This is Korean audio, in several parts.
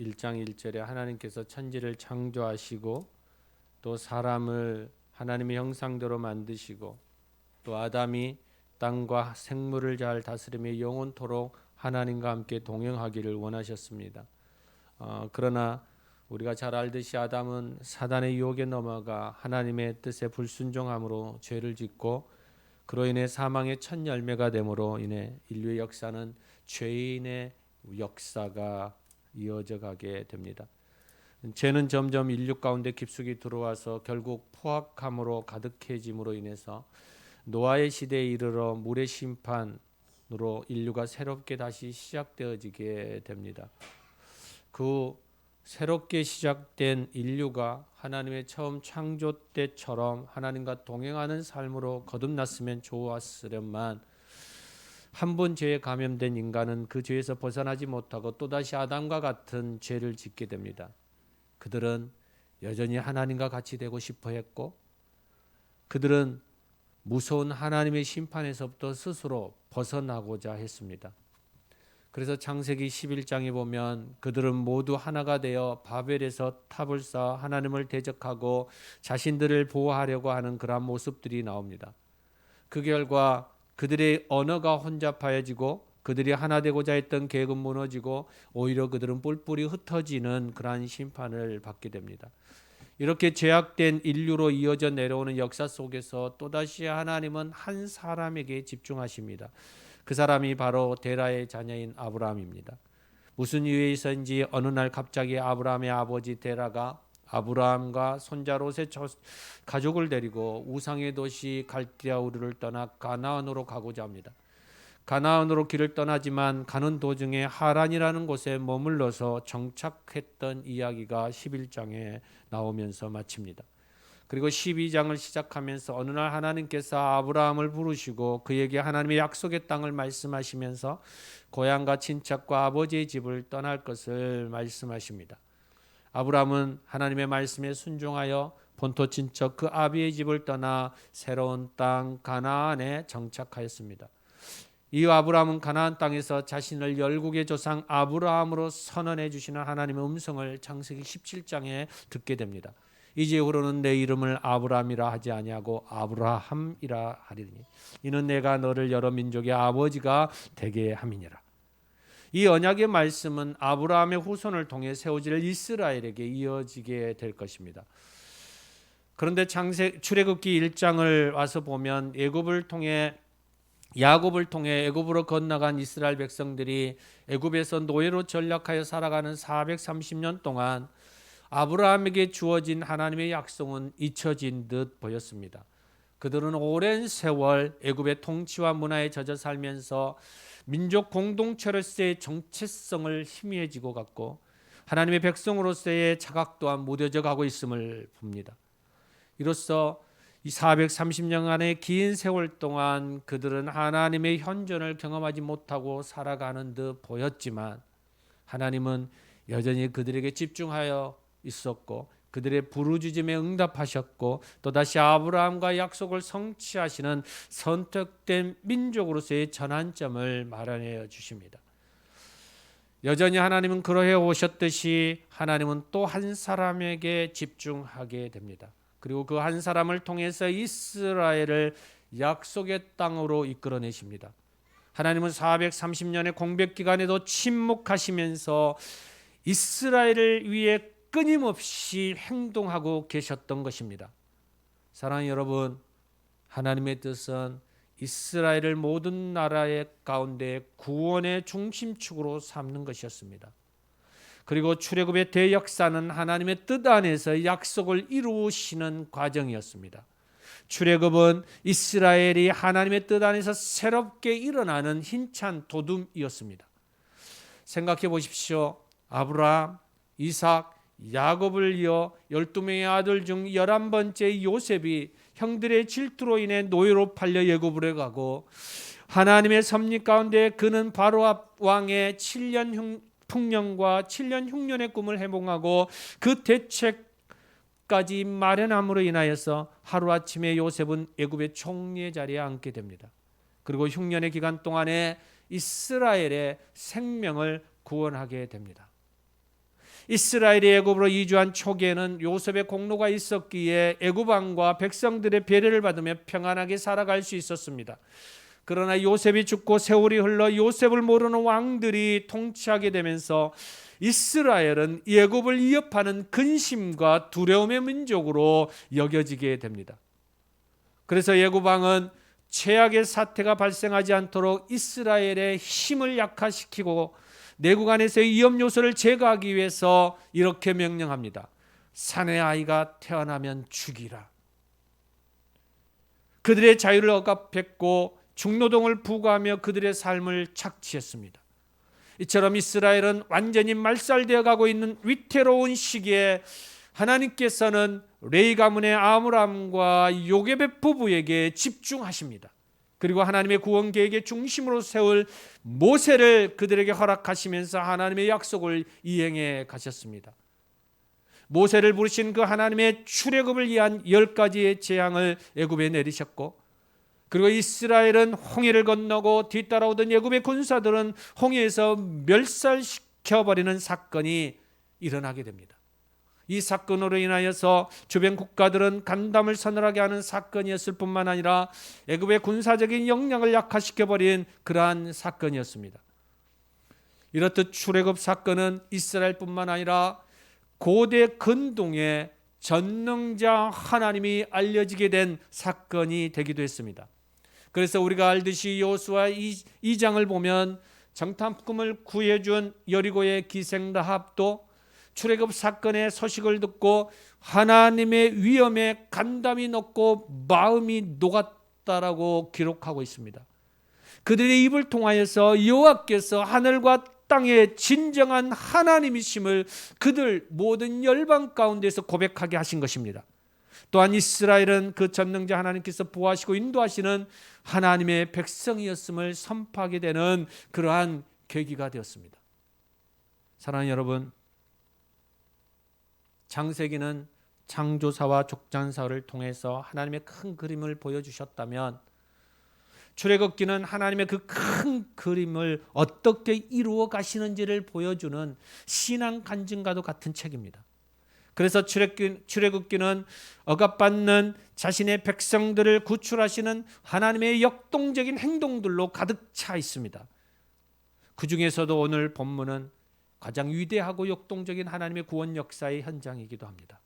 1장 1절에 하나님께서 천지를 창조하시고 또 사람을 하나님의 형상대로 만드시고 또 아담이 땅과 생물을 잘 다스리며 영원토록 하나님과 함께 동행하기를 원하셨습니다. 그러나 우리가 잘 알듯이 아담은 사단의 유혹에 넘어가 하나님의 뜻에 불순종함으로 죄를 짓고 그로 인해 사망의 첫 열매가 됨으로 인해 인류의 역사는 죄인의 역사가 이어져 가게 됩니다. 죄는 점점 인류 가운데 깊숙이 들어와서 결국 포악함으로 가득해짐으로 인해서 노아의 시대에 이르러 물의 심판으로 인류가 새롭게 다시 시작되어지게 됩니다. 그 새롭게 시작된 인류가 하나님의 처음 창조 때처럼 하나님과 동행하는 삶으로 거듭났으면 좋았으련만 한 번 죄에 감염된 인간은 그 죄에서 벗어나지 못하고 또다시 아담과 같은 죄를 짓게 됩니다. 그들은 여전히 하나님과 같이 되고 싶어 했고 그들은 무서운 하나님의 심판에서부터 스스로 벗어나고자 했습니다. 그래서 창세기 11장에 보면 그들은 모두 하나가 되어 바벨에서 탑을 쌓아 하나님을 대적하고 자신들을 보호하려고 하는 그러한 모습들이 나옵니다. 그 결과 그들의 언어가 혼잡하여지고 그들이 하나 되고자 했던 계획은 무너지고 오히려 그들은 뿔뿔이 흩어지는 그러한 심판을 받게 됩니다. 이렇게 죄악된 인류로 이어져 내려오는 역사 속에서 또다시 하나님은 한 사람에게 집중하십니다. 그 사람이 바로 데라의 자녀인 아브라함입니다. 무슨 이유에서인지 어느 날 갑자기 아브라함의 아버지 데라가 아브라함과 손자 롯의 가족을 데리고 우상의 도시 갈대아 우르를 떠나 가나안으로 가고자 합니다. 가나안으로 길을 떠나지만 가는 도중에 하란이라는 곳에 머물러서 정착했던 이야기가 11장에 나오면서 마칩니다. 그리고 12장을 시작하면서 어느 날 하나님께서 아브라함을 부르시고 그에게 하나님의 약속의 땅을 말씀하시면서 고향과 친척과 아버지의 집을 떠날 것을 말씀하십니다. 아브라함은 하나님의 말씀에 순종하여 본토 친척 그 아비의 집을 떠나 새로운 땅 가나안에 정착하였습니다. 이 아브라함은 가나안 땅에서 자신을 열국의 조상 아브라함으로 선언해 주시는 하나님의 음성을 창세기 17장에 듣게 됩니다. 이제후로는 내 이름을 아브라함이라 하지 아니하고 아브라함이라 하리니 이는 내가 너를 여러 민족의 아버지가 되게 함이니라. 이 언약의 말씀은 아브라함의 후손을 통해 세워질 이스라엘에게 이어지게 될 것입니다. 그런데 출애굽기 1장을 와서 보면 야곱을 통해 애굽으로 건너간 이스라엘 백성들이 애굽에서 노예로 전락하여 살아가는 430년 동안 아브라함에게 주어진 하나님의 약속은 잊혀진 듯 보였습니다. 그들은 오랜 세월 애굽의 통치와 문화에 젖어 살면서 민족 공동체로서의 정체성을 희미해지고 갔고 하나님의 백성으로서의 자각 또한 무뎌져 가고 있음을 봅니다. 이로써 이 430년간의 긴 세월 동안 그들은 하나님의 현존을 경험하지 못하고 살아가는 듯 보였지만 하나님은 여전히 그들에게 집중하여 있었고 그들의 부르짖음에 응답하셨고 또다시 아브라함과 약속을 성취하시는 선택된 민족으로서의 전환점을 마련해 주십니다. 여전히 하나님은 그러해 오셨듯이 하나님은 또 한 사람에게 집중하게 됩니다. 그리고 그 한 사람을 통해서 이스라엘을 약속의 땅으로 이끌어내십니다. 하나님은 430년의 공백 기간에도 침묵하시면서 이스라엘을 위해 끊임없이 행동하고 계셨던 것입니다. 사랑하는 여러분, 하나님의 뜻은 이스라엘을 모든 나라의 가운데 구원의 중심축으로 삼는 것이었습니다. 그리고 출애굽의 대역사는 하나님의 뜻 안에서 약속을 이루시는 과정이었습니다. 출애굽은 이스라엘이 하나님의 뜻 안에서 새롭게 일어나는 힘찬 도둠이었습니다. 생각해 보십시오. 아브라함, 이삭, 야곱을 이어 12명의 아들 중 11번째 요셉이 형들의 질투로 인해 노예로 팔려 애굽으로 가고 하나님의 섭리 가운데 그는 바로 왕의 7년 풍년과 7년 흉년의 꿈을 해몽하고 그 대책까지 마련함으로 인하여서 하루아침에 요셉은 애굽의 총리의 자리에 앉게 됩니다. 그리고 흉년의 기간 동안에 이스라엘의 생명을 구원하게 됩니다. 이스라엘이 애굽으로 이주한 초기에는 요셉의 공로가 있었기에 애굽 왕과 백성들의 배려를 받으며 평안하게 살아갈 수 있었습니다. 그러나 요셉이 죽고 세월이 흘러 요셉을 모르는 왕들이 통치하게 되면서 이스라엘은 애굽을 위협하는 근심과 두려움의 민족으로 여겨지게 됩니다. 그래서 애굽 왕은 최악의 사태가 발생하지 않도록 이스라엘의 힘을 약화시키고 내국 안에서의 위험 요소를 제거하기 위해서 이렇게 명령합니다. 산의 아이가 태어나면 죽이라. 그들의 자유를 억압했고 중노동을 부과하며 그들의 삶을 착취했습니다. 이처럼 이스라엘은 완전히 말살되어 가고 있는 위태로운 시기에 하나님께서는 레위 가문의 아므람과 요게벳 부부에게 집중하십니다. 그리고 하나님의 구원 계획의 중심으로 세울 모세를 그들에게 허락하시면서 하나님의 약속을 이행해 가셨습니다. 모세를 부르신 그 하나님의 출애굽을 위한 10가지의 재앙을 애굽에 내리셨고, 그리고 이스라엘은 홍해를 건너고 뒤따라오던 애굽의 군사들은 홍해에서 멸살시켜버리는 사건이 일어나게 됩니다. 이 사건으로 인하여서 주변 국가들은 간담을 서늘하게 하는 사건이었을 뿐만 아니라 애굽의 군사적인 역량을 약화시켜버린 그러한 사건이었습니다. 이렇듯 출애굽 사건은 이스라엘뿐만 아니라 고대 근동의 전능자 하나님이 알려지게 된 사건이 되기도 했습니다. 그래서 우리가 알듯이 여호수아 2장을 보면 정탐꾼을 구해준 여리고의 기생 라합도 출애굽 사건의 소식을 듣고 하나님의 위엄에 간담이 녹고 마음이 녹았다라고 기록하고 있습니다. 그들의 입을 통하여서 여호와께서 하늘과 땅의 진정한 하나님이심을 그들 모든 열방 가운데서 고백하게 하신 것입니다. 또한 이스라엘은 그 전능자 하나님께서 보호하시고 인도하시는 하나님의 백성이었음을 선포하게 되는 그러한 계기가 되었습니다. 사랑하는 여러분, 창세기는 창조사와 족장사를 통해서 하나님의 큰 그림을 보여주셨다면, 출애굽기는 하나님의 그 큰 그림을 어떻게 이루어 가시는지를 보여주는 신앙 간증과도 같은 책입니다. 그래서 출애굽기는 억압받는 자신의 백성들을 구출하시는 하나님의 역동적인 행동들로 가득 차 있습니다. 그 중에서도 오늘 본문은 가장 위대하고 역동적인 하나님의 구원 역사의 현장이기도 합니다.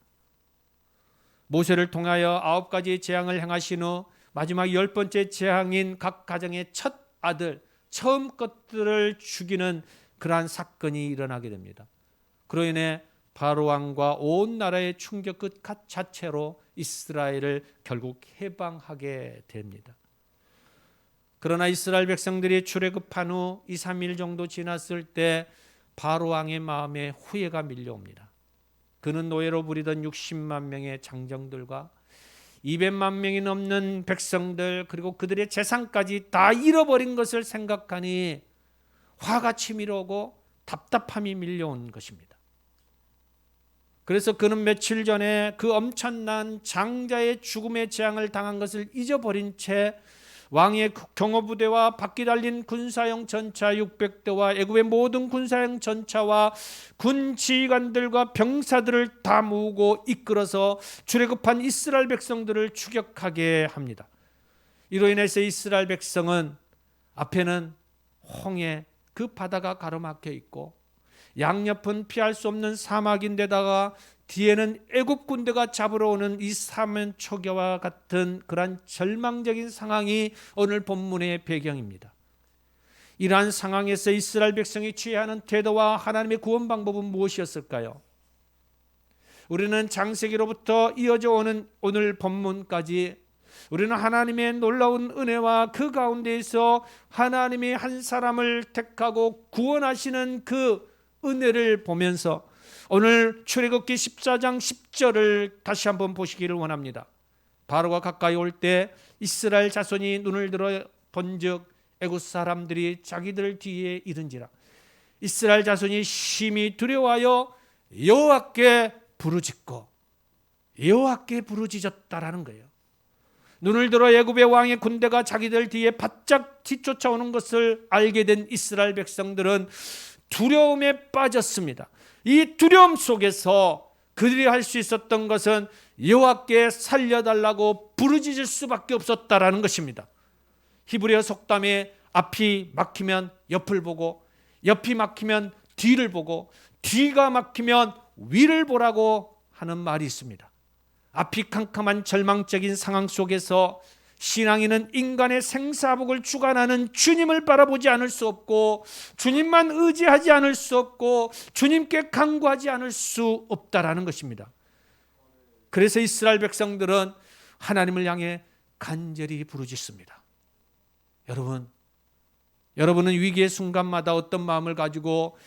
모세를 통하여 9가지의 재앙을 행하신 후 마지막 10번째 재앙인 각 가정의 첫 아들, 처음 것들을 죽이는 그러한 사건이 일어나게 됩니다. 그로 인해 바로 왕과 온 나라의 충격 그 자체로 이스라엘을 결국 해방하게 됩니다. 그러나 이스라엘 백성들이 출애굽한 후 2, 3일 정도 지났을 때 바로 왕의 마음에 후회가 밀려옵니다. 그는 노예로 부리던 60만 명의 장정들과 200만 명이 넘는 백성들, 그리고 그들의 재산까지 다 잃어버린 것을 생각하니 화가 치밀어오고 답답함이 밀려온 것입니다. 그래서 그는 며칠 전에 그 엄청난 장자의 죽음의 재앙을 당한 것을 잊어버린 채 왕의 경호부대와 바퀴 달린 군사용 전차 600대와 애굽의 모든 군사용 전차와 군 지휘관들과 병사들을 다 모으고 이끌어서 출애굽한 이스라엘 백성들을 추격하게 합니다. 이로 인해서 이스라엘 백성은 앞에는 홍해 그 바다가 가로막혀 있고 양옆은 피할 수 없는 사막인데다가 뒤에는 애굽 군대가 잡으러 오는 이 사면초계와 같은 그러한 절망적인 상황이 오늘 본문의 배경입니다. 이러한 상황에서 이스라엘 백성이 취해야 하는 태도와 하나님의 구원 방법은 무엇이었을까요? 우리는 창세기로부터 이어져 오는 오늘 본문까지 우리는 하나님의 놀라운 은혜와 그 가운데에서 하나님이 한 사람을 택하고 구원하시는 그 은혜를 보면서 오늘 출애굽기 14장 10절을 다시 한번 보시기를 원합니다. 바로가 가까이 올 때 이스라엘 자손이 눈을 들어 본즉 애굽 사람들이 자기들 뒤에 이른지라. 이스라엘 자손이 심히 두려워하여 여호와께 부르짖고 여호와께 부르짖었다라는 거예요. 눈을 들어 애굽의 왕의 군대가 자기들 뒤에 바짝 뒤쫓아오는 것을 알게 된 이스라엘 백성들은 두려움에 빠졌습니다. 이 두려움 속에서 그들이 할 수 있었던 것은 여호와께 살려달라고 부르짖을 수밖에 없었다라는 것입니다. 히브리어 속담에 앞이 막히면 옆을 보고, 옆이 막히면 뒤를 보고, 뒤가 막히면 위를 보라고 하는 말이 있습니다. 앞이 캄캄한 절망적인 상황 속에서 신앙인은 인간의 생사복을 주관하는 주님을 바라보지 않을 수 없고, 주님만 의지하지 않을 수 없고, 주님께 간구하지 않을 수 없다라는 것입니다. 그래서 이스라엘 백성들은 하나님을 향해 간절히 부르짖습니다. 여러분은 위기의 순간마다 어떤 마음을 가지고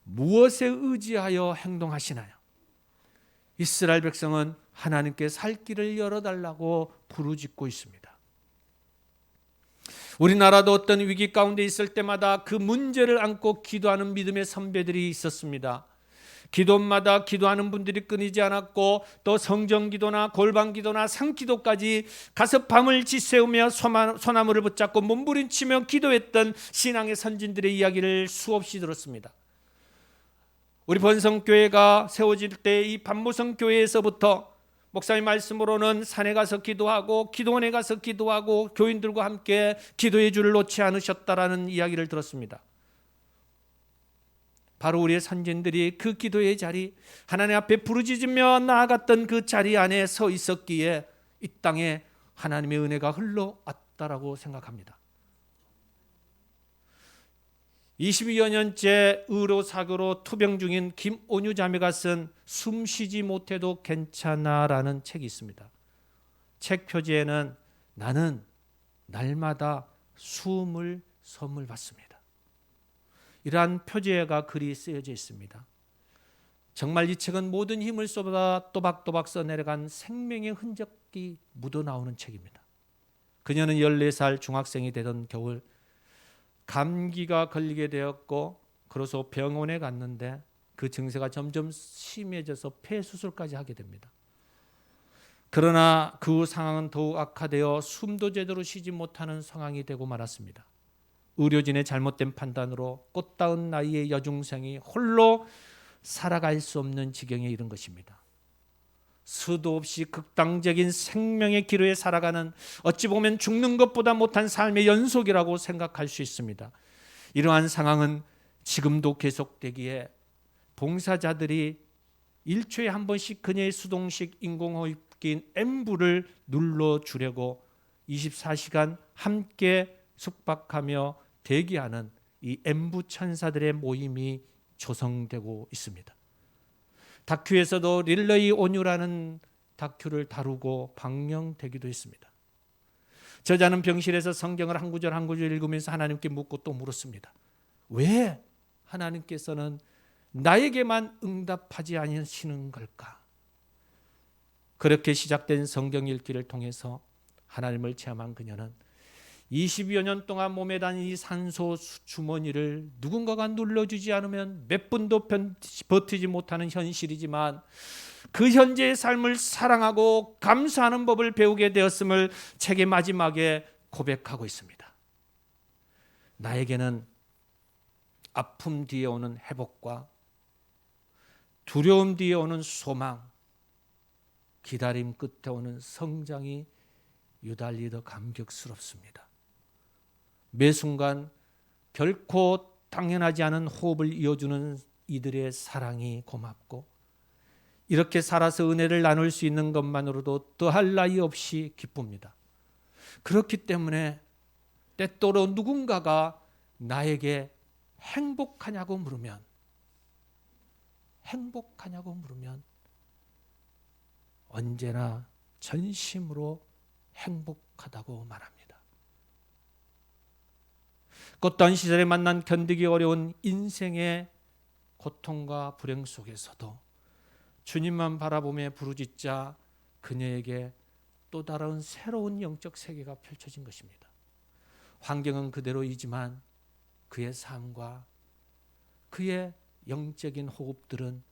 무엇에 의지하여 행동하시나요? 이스라엘 백성은 하나님께 살 길을 열어달라고 부르짖고 있습니다. 우리나라도 어떤 위기 가운데 있을 때마다 그 문제를 안고 기도하는 믿음의 선배들이 있었습니다. 기도마다 기도하는 분들이 끊이지 않았고, 또 성전기도나 골방기도나 상기도까지 가서 밤을 지새우며 소나무를 붙잡고 몸부림치며 기도했던 신앙의 선진들의 이야기를 수없이 들었습니다. 우리 번성교회가 세워질 때 이 반모성교회에서부터 목사님 말씀으로는 산에 가서 기도하고 기도원에 가서 기도하고 교인들과 함께 기도의 줄을 놓지 않으셨다라는 이야기를 들었습니다. 바로 우리의 선진들이 그 기도의 자리, 하나님 앞에 부르짖으며 나아갔던 그 자리 안에 서 있었기에 이 땅에 하나님의 은혜가 흘러왔다라고 생각합니다. 22여 년째 의료사고로 투병 중인 김온유 자매가 쓴 숨쉬지 못해도 괜찮아라는 책이 있습니다. 책 표지에는 나는 날마다 숨을 선물 받습니다. 이러한 표지가 글이 쓰여져 있습니다. 정말 이 책은 모든 힘을 쏟아 또박또박 써내려간 생명의 흔적이 묻어나오는 책입니다. 그녀는 14살 중학생이 되던 겨울 감기가 걸리게 되었고, 그래서 병원에 갔는데 그 증세가 점점 심해져서 폐수술까지 하게 됩니다. 그러나 그 상황은 더욱 악화되어 숨도 제대로 쉬지 못하는 상황이 되고 말았습니다. 의료진의 잘못된 판단으로 꽃다운 나이의 여중생이 홀로 살아갈 수 없는 지경에 이른 것입니다. 수도 없이 극단적인 생명의 기로에 살아가는, 어찌 보면 죽는 것보다 못한 삶의 연속이라고 생각할 수 있습니다. 이러한 상황은 지금도 계속되기에 봉사자들이 1초에 한 번씩 그녀의 수동식 인공호흡기인 엠브를 눌러주려고 24시간 함께 숙박하며 대기하는 이 엠브 천사들의 모임이 조성되고 있습니다. 다큐에서도 릴러이 온유라는 다큐를 다루고 방영되기도 했습니다. 저자는 병실에서 성경을 한 구절 한 구절 읽으면서 하나님께 묻고 또 물었습니다. 왜 하나님께서는 나에게만 응답하지 않으시는 걸까? 그렇게 시작된 성경 읽기를 통해서 하나님을 체험한 그녀는 20여 년 동안 몸에 다닌 이 산소 주머니를 누군가가 눌러주지 않으면 몇 분도 버티지 못하는 현실이지만, 그 현재의 삶을 사랑하고 감사하는 법을 배우게 되었음을 책의 마지막에 고백하고 있습니다. 나에게는 아픔 뒤에 오는 회복과 두려움 뒤에 오는 소망, 기다림 끝에 오는 성장이 유달리 더 감격스럽습니다. 매 순간 결코 당연하지 않은 호흡을 이어주는 이들의 사랑이 고맙고, 이렇게 살아서 은혜를 나눌 수 있는 것만으로도 더할 나위 없이 기쁩니다. 그렇기 때문에 때때로 누군가가 나에게 행복하냐고 물으면 언제나 전심으로 행복하다고 말합니다. 꽃다운 시절에 만난 견디기 어려운 인생의 고통과 불행 속에서도 주님만 바라보며 부르짖자 그녀에게 또 다른 새로운 영적 세계가 펼쳐진 것입니다. 환경은 그대로이지만 그의 삶과 그의 영적인 호흡들은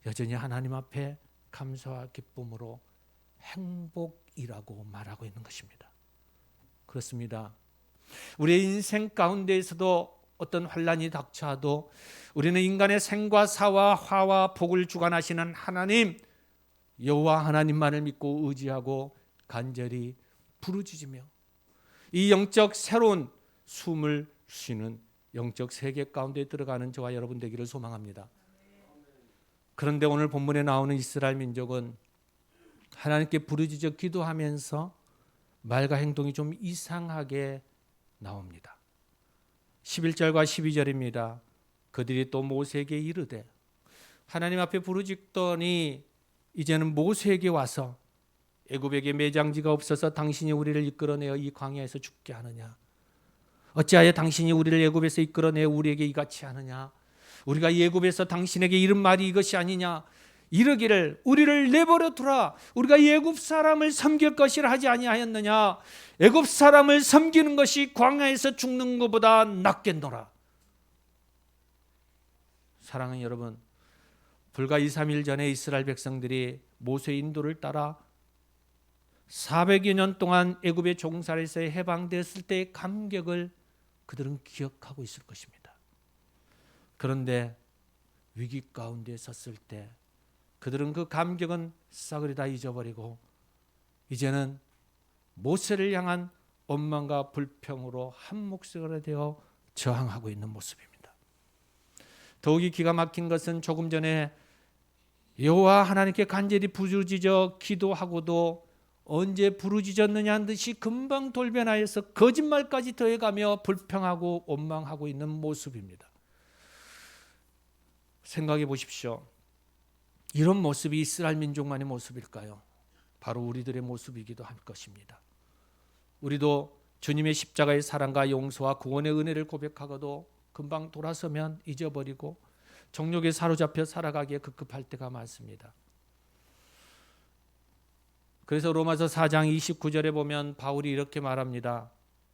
여전히 하나님 앞에 감사와 기쁨으로 행복이라고 말하고 있는 것입니다. 그렇습니다. 우리의 인생 가운데에서도 어떤 환난이 닥쳐도 우리는 인간의 생과 사와 화와 복을 주관하시는 하나님 여호와 하나님만을 믿고 의지하고 간절히 부르짖으며 이 영적 새로운 숨을 쉬는 영적 세계 가운데 들어가는 저와 여러분 되기를 소망합니다. 그런데 오늘 본문에 나오는 이스라엘 민족은 하나님께 부르짖어 기도하면서 말과 행동이 좀 이상하게 나옵니다. 11절과 12절입니다. 그들이 또 모세에게 이르되 하나님 앞에 부르짖더니 이제는 모세에게 와서 애굽에게 매장지가 없어서 당신이 우리를 이끌어내어 이 광야에서 죽게 하느냐? 어찌하여 당신이 우리를 애굽에서 이끌어내어 우리에게 이같이 하느냐? 우리가 애굽에서 당신에게 이른 말이 이것이 아니냐? 이르기를 우리를 내버려 두라. 우리가 애굽 사람을 섬길 것이라 하지 아니하였느냐? 애굽 사람을 섬기는 것이 광야에서 죽는 것보다 낫겠노라. 사랑하는 여러분, 불과 2, 3일 전에 이스라엘 백성들이 모세의 인도를 따라 400여 년 동안 애굽의 종살에서 해방됐을 때의 감격을 그들은 기억하고 있을 것입니다. 그런데 위기 가운데 섰을 때 그들은 그 감격은 싸그리 다 잊어버리고 이제는 모세를 향한 원망과 불평으로 한 목소리가 되어 저항하고 있는 모습입니다. 더욱이 기가 막힌 것은 조금 전에 여호와 하나님께 간절히 부르짖어 기도하고도 언제 부르짖었느냐는 듯이 금방 돌변하여서 거짓말까지 더해가며 불평하고 원망하고 있는 모습입니다. 생각해 보십시오. 이런 모습이 이스라엘 민족만의 모습일까요? 바로 우리들의 모습이기도 할 것입니다. 우리도 주님의 십자가의 사랑과 용서와 구원의 은혜를 고백하고도 금방 돌아서면 잊어버리고 정욕에 사로잡혀 살아가기에 급급할 때가 많습니다. 그래서 로마서 4장 29절에 보면 바울이 이렇게 말합니다.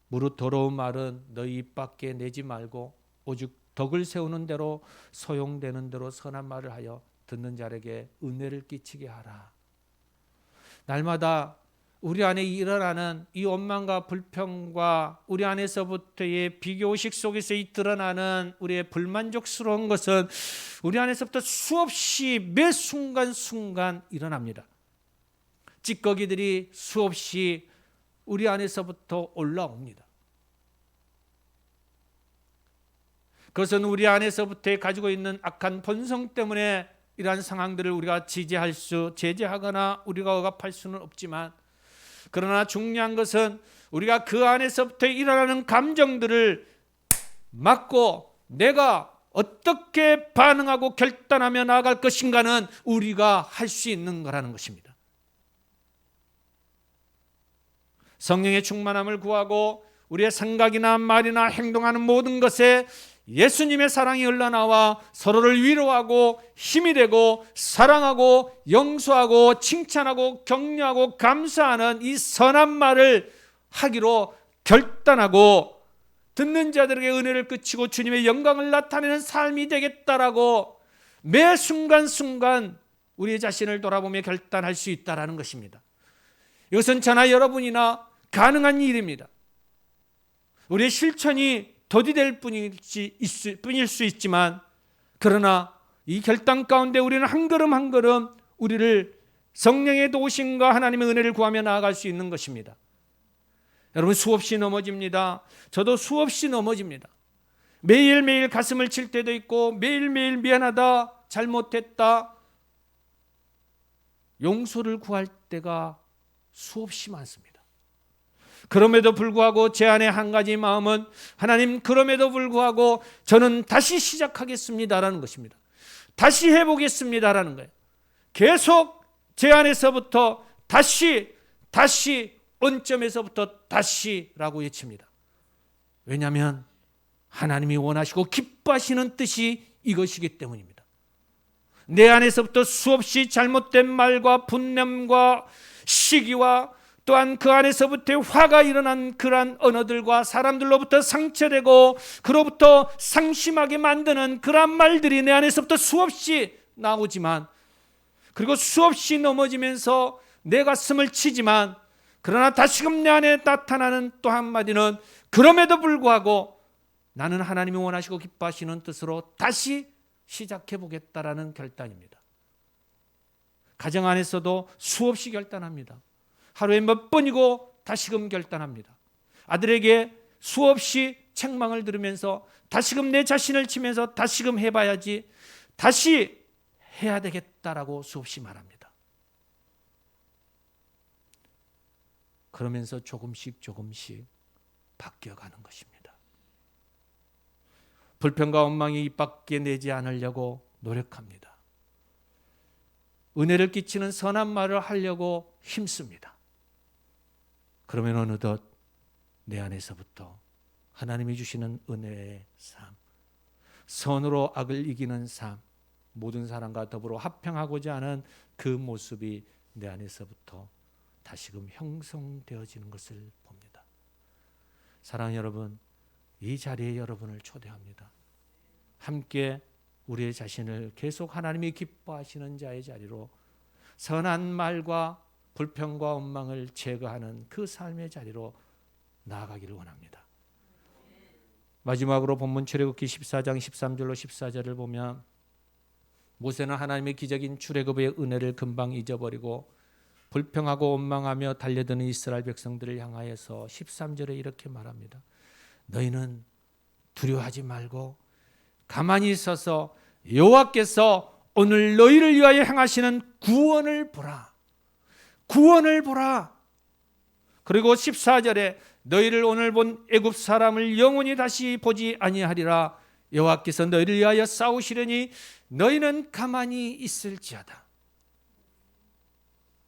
무릇 더러운 말은 너희 입 밖에 내지 말고 오직 덕을 세우는 대로 소용되는 대로 선한 말을 하여 듣는 자에게 은혜를 끼치게 하라. 날마다 우리 안에 일어나는 이 원망과 불평과 우리 안에서부터의 비교의식 속에서 드러나는 우리의 불만족스러운 것은 우리 안에서부터 수없이 매 순간순간 일어납니다. 찌꺼기들이 수없이 우리 안에서부터 올라옵니다. 그것은 우리 안에서부터 가지고 있는 악한 본성 때문에 이러한 상황들을 우리가 제재하거나 우리가 억압할 수는 없지만 그러나 중요한 것은 우리가 그 안에서부터 일어나는 감정들을 막고 내가 어떻게 반응하고 결단하며 나아갈 것인가는 우리가 할 수 있는 거라는 것입니다. 성령의 충만함을 구하고 우리의 생각이나 말이나 행동하는 모든 것에 예수님의 사랑이 흘러나와 서로를 위로하고 힘이 되고 사랑하고 용서하고 칭찬하고 격려하고 감사하는 이 선한 말을 하기로 결단하고 듣는 자들에게 은혜를 끼치고 주님의 영광을 나타내는 삶이 되겠다라고 매 순간순간 우리 자신을 돌아보며 결단할 수 있다는 것입니다. 이것은 저나 여러분이나 가능한 일입니다. 우리의 실천이 더디될 뿐일 수 있지만 그러나 이 결단 가운데 우리는 한 걸음 한 걸음 우리를 성령의 도우심과 하나님의 은혜를 구하며 나아갈 수 있는 것입니다. 여러분 수없이 넘어집니다. 저도 수없이 넘어집니다. 매일매일 가슴을 칠 때도 있고 매일매일 미안하다, 잘못했다, 용서를 구할 때가 수없이 많습니다. 그럼에도 불구하고 제 안에 한 가지 마음은 하나님 그럼에도 불구하고 저는 다시 시작하겠습니다라는 것입니다. 다시 해보겠습니다라는 거예요. 계속 제 안에서부터 다시 원점에서부터 다시라고 외칩니다. 왜냐하면 하나님이 원하시고 기뻐하시는 뜻이 이것이기 때문입니다. 내 안에서부터 수없이 잘못된 말과 분냄과 시기와 또한 그 안에서부터 화가 일어난 그러한 언어들과 사람들로부터 상처되고 그로부터 상심하게 만드는 그러한 말들이 내 안에서부터 수없이 나오지만 그리고 수없이 넘어지면서 내 가슴을 치지만 그러나 다시금 내 안에 나타나는 또 한마디는 그럼에도 불구하고 나는 하나님이 원하시고 기뻐하시는 뜻으로 다시 시작해 보겠다라는 결단입니다. 가정 안에서도 수없이 결단합니다. 하루에 몇 번이고 다시금 결단합니다. 아들에게 수없이 책망을 들으면서 다시금 내 자신을 치면서 다시금 해봐야지, 다시 해야 되겠다라고 수없이 말합니다. 그러면서 조금씩 바뀌어가는 것입니다. 불평과 원망이 입 밖에 내지 않으려고 노력합니다. 은혜를 끼치는 선한 말을 하려고 힘씁니다. 그러면 어느덧 내 안에서부터 하나님이 주시는 은혜의 삶, 선으로 악을 이기는 삶, 모든 사람과 더불어 화평하고자 하는 그 모습이 내 안에서부터 다시금 형성되어지는 것을 봅니다. 사랑하는 여러분, 이 자리에 여러분을 초대합니다. 함께 우리의 자신을 계속 하나님이 기뻐하시는 자의 자리로, 선한 말과 불평과 원망을 제거하는 그 삶의 자리로 나아가기를 원합니다. 마지막으로 본문 출애굽기 14장 13절로 14절을 보면, 모세는 하나님의 기적인 출애굽의 은혜를 금방 잊어버리고 불평하고 원망하며 달려드는 이스라엘 백성들을 향하여서 13절에 이렇게 말합니다. 너희는 두려워하지 말고 가만히 있어서 여호와께서 오늘 너희를 위하여 행하시는 구원을 보라. 구원을 보라. 그리고 14절에 너희를 오늘 본 애굽 사람을 영원히 다시 보지 아니하리라. 여호와께서 너희를 위하여 싸우시려니 너희는 가만히 있을지어다.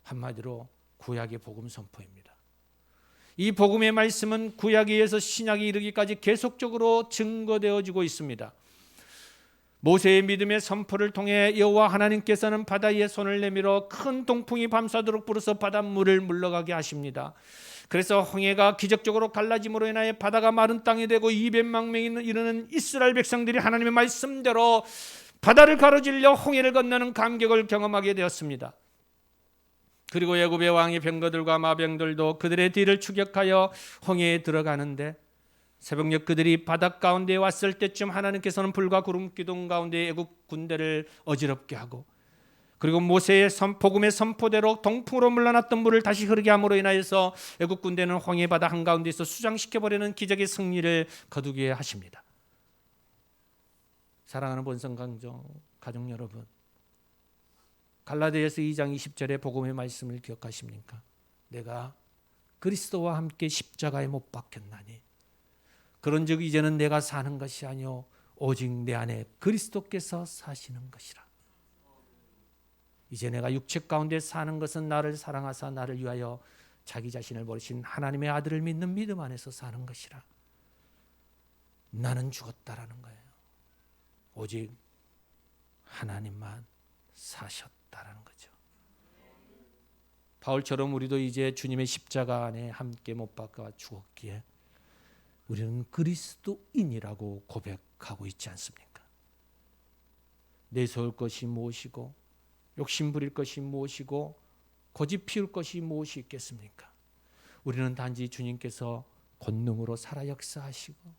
한마디로 구약의 복음 선포입니다. 이 복음의 말씀은 구약에 의해서 신약에 이르기까지 계속적으로 증거되어지고 있습니다. 모세의 믿음의 선포를 통해 여호와 하나님께서는 바다 위에 손을 내밀어 큰 동풍이 밤새도록 불어서 바닷물을 물러가게 하십니다. 그래서 홍해가 기적적으로 갈라짐으로 인하여 바다가 마른 땅이 되고 200만 명이 이르는 이스라엘 백성들이 하나님의 말씀대로 바다를 가로질러 홍해를 건너는 감격을 경험하게 되었습니다. 그리고 애굽의 왕의 병거들과 마병들도 그들의 뒤를 추격하여 홍해에 들어가는데, 새벽녘 그들이 바닷 가운데에 왔을 때쯤 하나님께서는 불과 구름 기둥 가운데 애굽 군대를 어지럽게 하고, 그리고 모세의 복음의 선포대로 동풍으로 물러났던 물을 다시 흐르게 함으로 인하여서 애굽 군대는 홍해 바다 한가운데에서 수장시켜버리는 기적의 승리를 거두게 하십니다. 사랑하는 본성 가족 여러분, 갈라디아서 2장 20절의 복음의 말씀을 기억하십니까? 내가 그리스도와 함께 십자가에 못 박혔나니 그런즉 이제는 내가 사는 것이 아니요 오직 내 안에 그리스도께서 사시는 것이라. 이제 내가 육체 가운데 사는 것은 나를 사랑하사 나를 위하여 자기 자신을 버리신 하나님의 아들을 믿는 믿음 안에서 사는 것이라. 나는 죽었다라는 거예요. 오직 하나님만 사셨다라는 거죠. 바울처럼 우리도 이제 주님의 십자가 안에 함께 못 박아 죽었기에 우리는 그리스도인이라고 고백하고 있지 않습니까? 내세울 것이 무엇이고 욕심 부릴 것이 무엇이고 고집 피울 것이 무엇이 있겠습니까? 우리는 단지 주님께서 권능으로 살아 역사하시고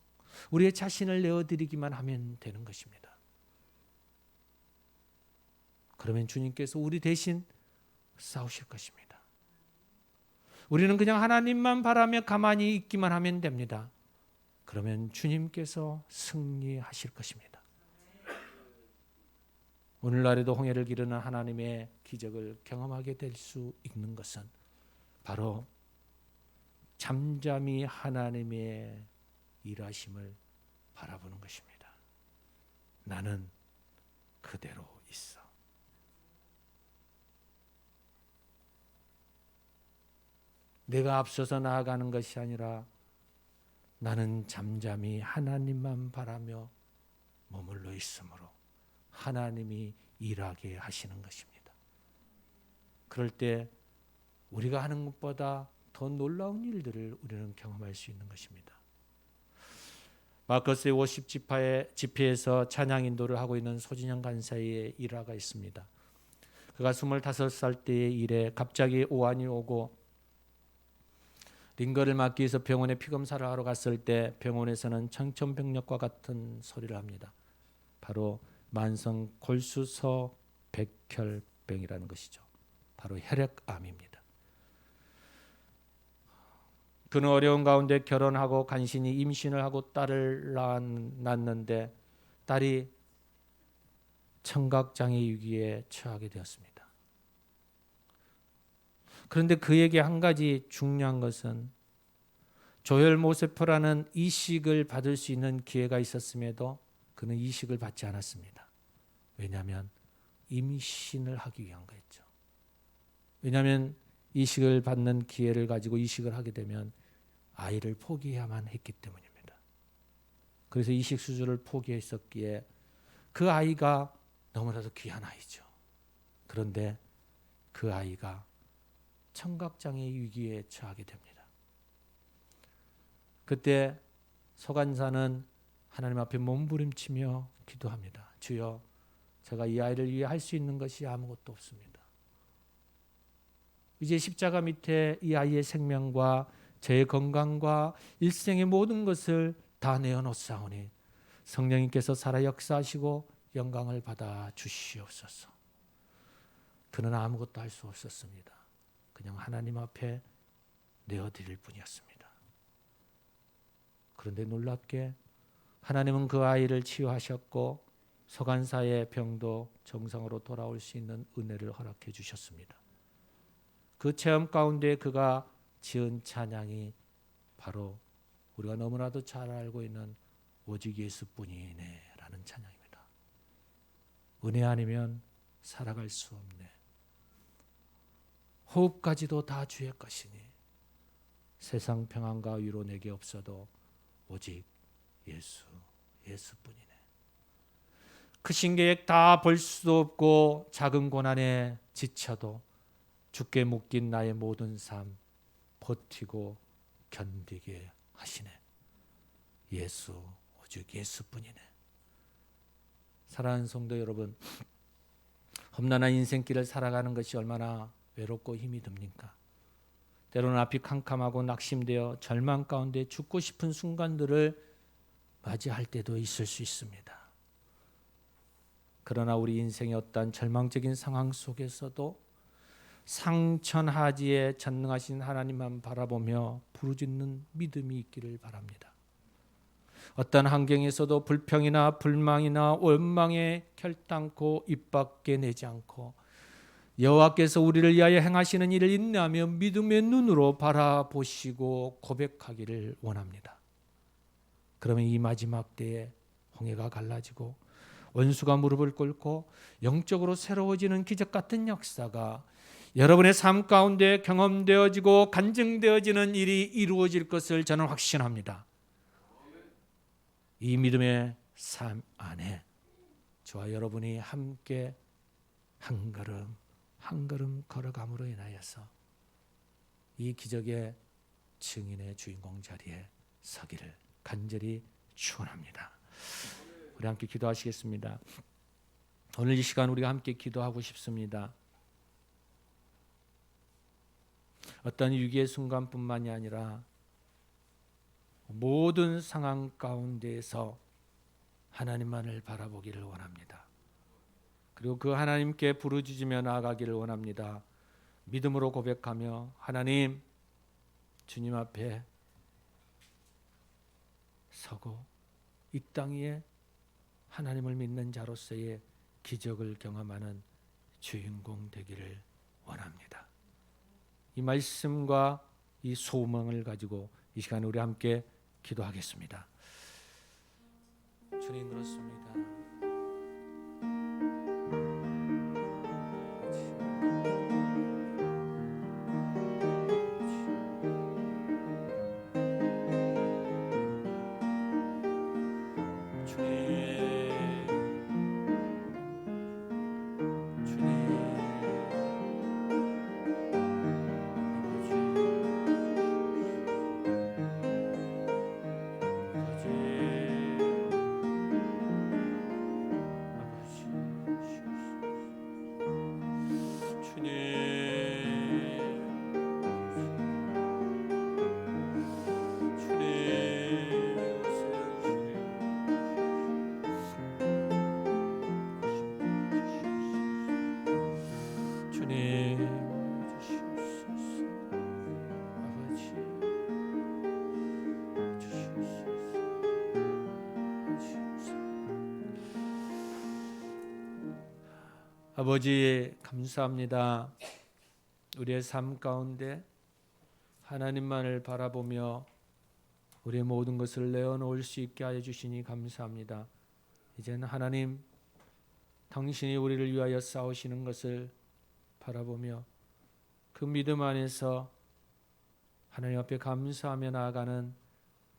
우리의 자신을 내어드리기만 하면 되는 것입니다. 그러면 주님께서 우리 대신 싸우실 것입니다. 우리는 그냥 하나님만 바라며 가만히 있기만 하면 됩니다. 그러면 주님께서 승리하실 것입니다. 오늘날에도 홍해를 기르는 하나님의 기적을 경험하게 될 수 있는 것은 바로 잠잠히 하나님의 일하심을 바라보는 것입니다. 나는 그대로 있어. 내가 앞서서 나아가는 것이 아니라 나는 잠잠히 하나님만 바라며 머물러 있으므로 하나님이 일하게 하시는 것입니다. 그럴 때 우리가 하는 것보다 더 놀라운 일들을 우리는 경험할 수 있는 것입니다. 마커스의 50지파에서 찬양 인도를 하고 있는 소진영 간사의 일화가 있습니다. 그가 25살 때의 일에 갑자기 오한이 오고 링거를 맞기 위해서 병원에 피검사를 하러 갔을 때 병원에서는 청천벽력과 같은 소리를 합니다. 바로 만성 골수서 백혈병이라는 것이죠. 바로 혈액암입니다. 그는 어려운 가운데 결혼하고 간신히 임신을 하고 딸을 낳았는데 딸이 청각장애 위기에 처하게 되었습니다. 그런데 그에게 한 가지 중요한 것은 조혈모세포라는 이식을 받을 수 있는 기회가 있었음에도 그는 이식을 받지 않았습니다. 왜냐하면 임신을 하기 위한 거였죠. 왜냐하면 이식을 받는 기회를 가지고 이식을 하게 되면 아이를 포기해야만 했기 때문입니다. 그래서 이식 수술을 포기했었기에 그 아이가 너무나도 귀한 아이죠. 그런데 그 아이가 청각장애 위기에 처하게 됩니다. 그때 서간사는 하나님 앞에 몸부림치며 기도합니다. 주여, 제가 이 아이를 위해 할 수 있는 것이 아무것도 없습니다. 이제 십자가 밑에 이 아이의 생명과 제 건강과 일생의 모든 것을 다 내어놓사오니 성령님께서 살아 역사하시고 영광을 받아 주시옵소서. 그는 아무것도 할 수 없었습니다. 그냥 하나님 앞에 내어드릴 뿐이었습니다. 그런데 놀랍게 하나님은 그 아이를 치유하셨고 서간사의 병도 정상으로 돌아올 수 있는 은혜를 허락해 주셨습니다. 그 체험 가운데 그가 지은 찬양이 바로 우리가 너무나도 잘 알고 있는 오직 예수뿐이네 라는 찬양입니다. 은혜 아니면 살아갈 수 없네. 호흡까지도 다 주의 것이니 세상 평안과 위로 내게 없어도 오직 예수뿐이네. 크신 계획 다 볼 수도 없고 작은 고난에 지쳐도 주께 묶인 나의 모든 삶 버티고 견디게 하시네. 오직 예수뿐이네. 사랑하는 성도 여러분, 험난한 인생길을 살아가는 것이 얼마나 외롭고 힘이 듭니까? 때로는 앞이 캄캄하고 낙심되어 절망 가운데 죽고 싶은 순간들을 맞이할 때도 있을 수 있습니다. 그러나 우리 인생의 어떤 절망적인 상황 속에서도 상천하지에 전능하신 하나님만 바라보며 부르짖는 믿음이 있기를 바랍니다. 어떤 환경에서도 불평이나 불망이나 원망에 결단코 입 밖에 내지 않고 여호와께서 우리를 위하여 행하시는 일을 인내하며 믿음의 눈으로 바라보시고 고백하기를 원합니다. 그러면 이 마지막 때에 홍해가 갈라지고 원수가 무릎을 꿇고 영적으로 새로워지는 기적 같은 역사가 여러분의 삶 가운데 경험되어지고 간증되어지는 일이 이루어질 것을 저는 확신합니다. 이 믿음의 삶 안에 저와 여러분이 함께 한 걸음 걸어감으로 인하여서 이 기적의 증인의 주인공 자리에 서기를 간절히 축원합니다. 우리 함께 기도하시겠습니다. 오늘 이 시간 우리가 함께 기도하고 싶습니다. 어떤 위기의 순간뿐만이 아니라 모든 상황 가운데에서 하나님만을 바라보기를 원합니다. 그리고 그 하나님께 부르짖으며 나아가기를 원합니다. 믿음으로 고백하며 하나님, 주님 앞에 서고 이 땅 위에 하나님을 믿는 자로서의 기적을 경험하는 주인공 되기를 원합니다. 이 말씀과 이 소망을 가지고 이 시간에 우리 함께 기도하겠습니다. 주님, 그렇습니다. 아버지 감사합니다. 우리의 삶 가운데 하나님만을 바라보며 우리의 모든 것을 내어놓을 수 있게 하여 주시니 감사합니다. 이제는 하나님 당신이 우리를 위하여 싸우시는 것을 바라보며 그 믿음 안에서 하나님 앞에 감사하며 나아가는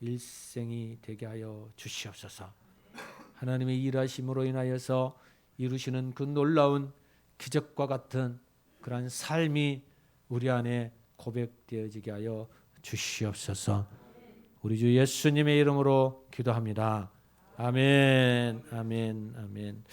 일생이 되게 하여 주시옵소서. 하나님의 일하심으로 인하여서 이루시는 그 놀라운 기적과 같은 그러한 삶이 우리 안에 고백되어지게 하여 주시옵소서. 우리 주 예수님의 이름으로 기도합니다. 아멘, 아멘, 아멘.